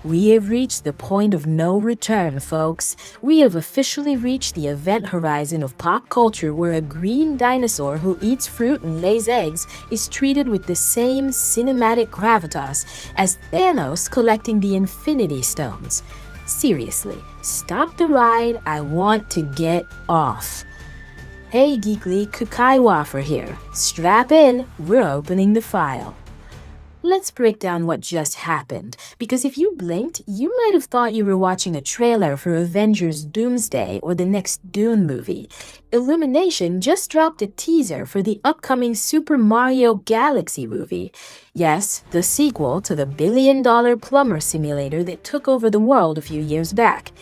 We have reached the point of no return, folks. We have officially reached the event horizon of pop culture where a green dinosaur who eats fruit and lays eggs is treated with the same cinematic gravitas as Thanos collecting the Infinity Stones. Seriously, stop the ride, I want to get off. Hey Geekly, Kikai Wafra here. Strap in, we're opening the file. Let's break down what just happened, because if you blinked, you might have thought you were watching a trailer for Avengers Doomsday or the next Dune movie. Illumination just dropped a teaser for the upcoming Super Mario Galaxy movie. Yes, the sequel to the billion-dollar plumber simulator that took over the world a few years back.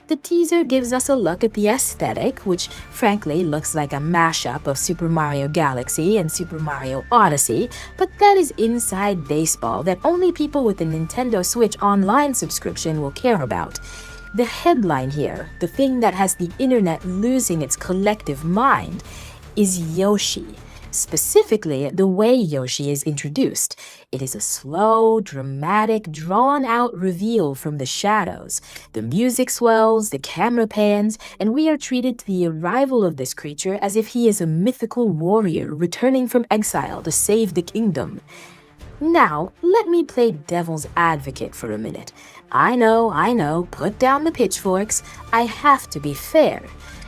The teaser gives us a look at the aesthetic, which frankly looks like a mashup of Super Mario Galaxy and Super Mario Odyssey, but that is inside baseball that only people with a Nintendo Switch Online subscription will care about. The headline here, the thing that has the internet losing its collective mind, is Yoshi. Specifically, the way Yoshi is introduced. It is a slow, dramatic, drawn-out reveal from the shadows. The music swells, the camera pans, and we are treated to the arrival of this creature as if he is a mythical warrior returning from exile to save the kingdom. Now, let me play devil's advocate for a minute. I know, put down the pitchforks. I have to be fair.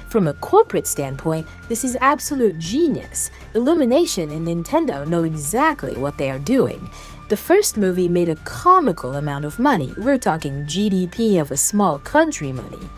From a corporate standpoint, this is absolute genius. Illumination and Nintendo know exactly what they are doing. The first movie made a comical amount of money. We're talking GDP of a small country money.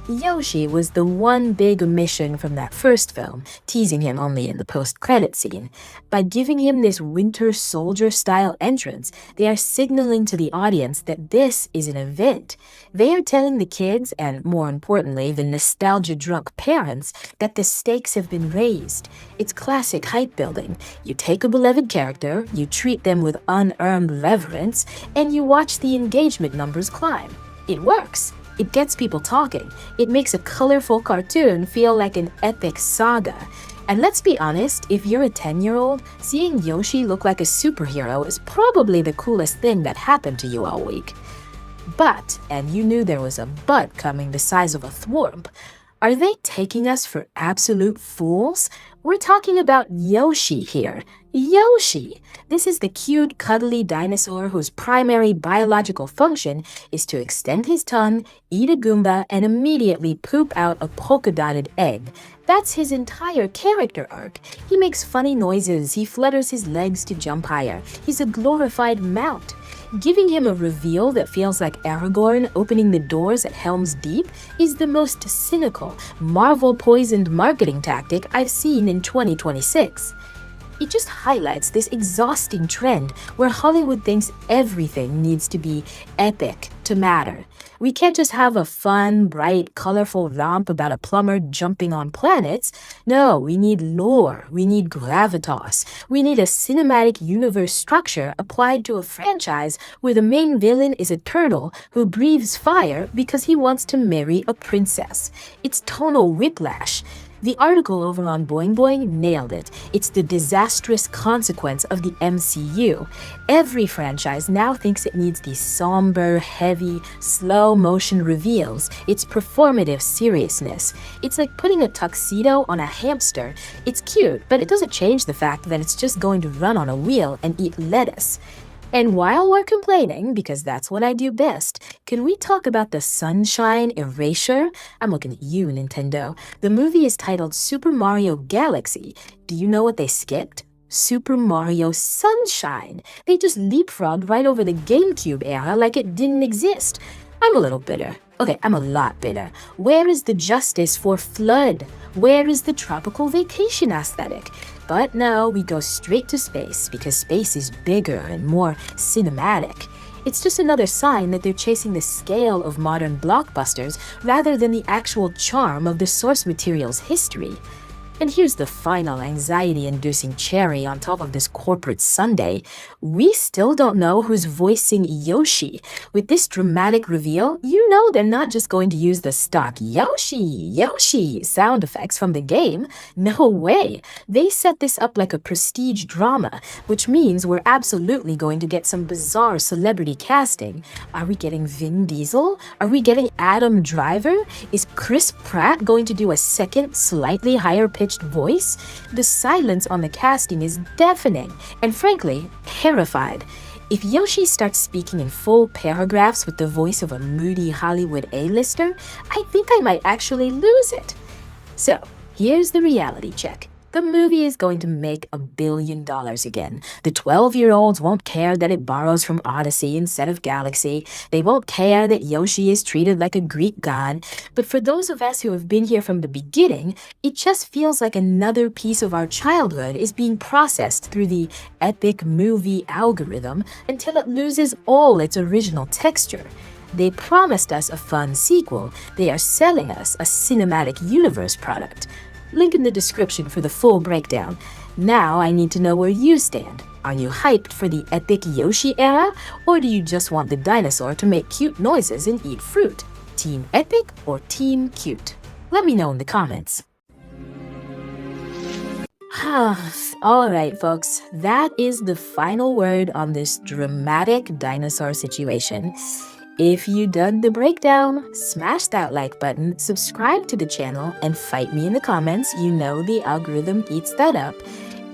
Yoshi was the one big omission from that first film, teasing him only in the post-credit scene. By giving him this Winter Soldier-style entrance, they are signaling to the audience that this is an event. They are telling the kids, and more importantly, the nostalgia-drunk parents, that the stakes have been raised. It's classic hype building. You take a beloved character, you treat them with unearned reverence, and you watch the engagement numbers climb. It works. It gets people talking. It makes a colorful cartoon feel like an epic saga. And let's be honest, if you're a 10-year-old, seeing Yoshi look like a superhero is probably the coolest thing that happened to you all week. But, and you knew there was a but coming the size of a thwomp, are they taking us for absolute fools? We're talking about Yoshi here. Yoshi! This is the cute, cuddly dinosaur whose primary biological function is to extend his tongue, eat a Goomba, and immediately poop out a polka-dotted egg. That's his entire character arc. He makes funny noises, he flutters his legs to jump higher. He's a glorified mount. Giving him a reveal that feels like Aragorn opening the doors at Helm's Deep is the most cynical, Marvel-poisoned marketing tactic I've seen in 2026. It just highlights this exhausting trend where Hollywood thinks everything needs to be epic to matter. We can't just have a fun, bright, colorful romp about a plumber jumping on planets. No, we need lore, we need gravitas, we need a cinematic universe structure applied to a franchise where the main villain is a turtle who breathes fire because he wants to marry a princess. It's tonal whiplash. The article over on Boing Boing nailed it. It's the disastrous consequence of the MCU. Every franchise now thinks it needs these somber, heavy, slow-motion reveals. It's performative seriousness. It's like putting a tuxedo on a hamster. It's cute, but it doesn't change the fact that it's just going to run on a wheel and eat lettuce. And while we're complaining, because that's what I do best, can we talk about the Sunshine Erasure? I'm looking at you, Nintendo. The movie is titled Super Mario Galaxy. Do you know what they skipped? Super Mario Sunshine. They just leapfrogged right over the GameCube era like it didn't exist. I'm a little bitter. Okay, I'm a lot bitter. Where is the justice for Flood? Where is the tropical vacation aesthetic? But no, we go straight to space because space is bigger and more cinematic. It's just another sign that they're chasing the scale of modern blockbusters rather than the actual charm of the source material's history. And here's the final anxiety-inducing cherry on top of this corporate sundae. We still don't know who's voicing Yoshi. With this dramatic reveal, you know they're not just going to use the stock Yoshi, Yoshi sound effects from the game. No way. They set this up like a prestige drama, which means we're absolutely going to get some bizarre celebrity casting. Are we getting Vin Diesel? Are we getting Adam Driver? Is Chris Pratt going to do a second, slightly higher-pitched voice? The silence on the casting is deafening and frankly, terrified. If Yoshi starts speaking in full paragraphs with the voice of a moody Hollywood A-lister, I think I might actually lose it. So, here's the reality check. The movie is going to make $1 billion again. The 12-year-olds won't care that it borrows from Odyssey instead of Galaxy. They won't care that Yoshi is treated like a Greek god. But for those of us who have been here from the beginning, it just feels like another piece of our childhood is being processed through the epic movie algorithm until it loses all its original texture. They promised us a fun sequel. They are selling us a cinematic universe product. Link in the description for the full breakdown. Now I need to know where you stand. Are you hyped for the epic Yoshi era, or do you just want the dinosaur to make cute noises and eat fruit? Team epic or team cute? Let me know in the comments. Alright folks, that is the final word on this dramatic dinosaur situation. If you dug the breakdown, smash that like button, subscribe to the channel, and fight me in the comments. You know the algorithm eats that up.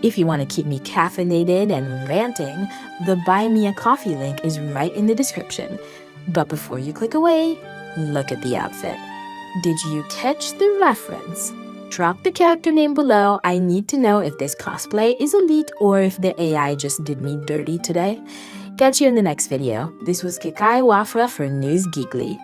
If you want to keep me caffeinated and ranting, the Buy Me a Coffee link is right in the description. But before you click away, look at the outfit. Did you catch the reference? Drop the character name below. I need to know if this cosplay is elite or if the AI just did me dirty today. Catch you in the next video. This was Kikai Wafra for News Geekly.